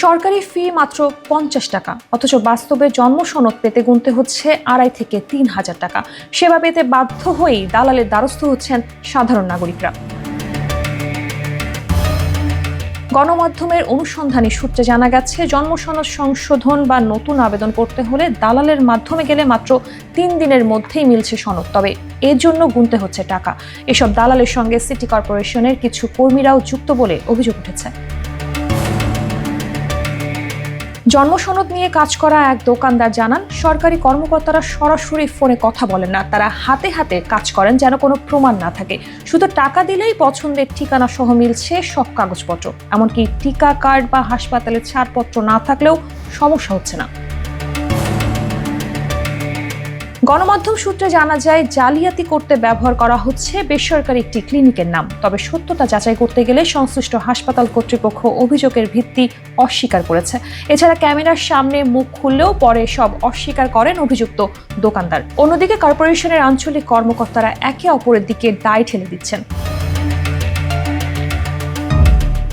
সরকারি ফি মাত্র 50 টাকা, অথচ বাস্তবে জন্ম সনদ পেতে গুনতে হচ্ছে 2,500 থেকে 3,000 টাকা। সেবা পেতে বাধ্য হয়েই দালালের দ্বারস্থ হচ্ছেন সাধারণ নাগরিকরা। গণমাধ্যমের অনুসন্ধানী সূত্রে জানা গেছে, জন্ম সনদ সংশোধন বা নতুন আবেদন করতে হলে দালালের মাধ্যমে গেলে মাত্র 3 দিনের মধ্যেই মিলছে সনদ, তবে এর জন্য গুনতে হচ্ছে টাকা। এসব দালালের সঙ্গে সিটি কর্পোরেশনের কিছু কর্মীরাও যুক্ত বলে অভিযোগ উঠেছে। জন্ম সনদ নিয়ে কাজ করা এক দোকানদার জানান, সরকারি কর্মকর্তারা সরাসরি ফোনে কথা বলেন না, তারা হাতে হাতে কাজ করেন যেন কোনো প্রমাণ না থাকে। শুধু টাকা দিলেই পছন্দের ঠিকানা সহ মিলছে সব কাগজপত্র। এমনকি টিকা কার্ড বা হাসপাতালের ছাড়পত্র না থাকলেও সমস্যা হচ্ছে না। গণমাধ্যম সূত্রে জানা যায়, জালিয়াতি করতে ব্যবহার করা হচ্ছে বেসরকারি একটি ক্লিনিকের নাম। তবে সত্যতা যাচাই করতে গেলে সংশ্লিষ্ট হাসপাতাল কর্তৃপক্ষ অভিযোগের ভিত্তি অস্বীকার করেছে। এছাড়া ক্যামেরার সামনে মুখ খুললেও পরে সব অস্বীকার করেন অভিযুক্ত দোকানদার। অন্যদিকে কর্পোরেশনের আঞ্চলিক কর্মকর্তারা একে অপরের দিকে দায় ঠেলে দিচ্ছেন।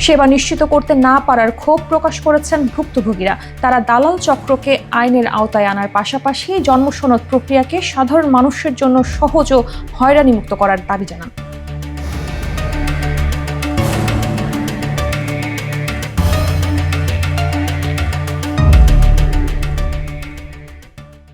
সেবা নিশ্চিত করতে না পারার ক্ষোভ প্রকাশ করেছেন ভুক্তভোগীরা। তারা দালাল চক্রকে আইনের আওতায় আনার পাশাপাশি জন্ম সনদ প্রক্রিয়াকে সাধারণ মানুষের জন্য সহজ ও হয়রানিমুক্ত করার দাবি জানান।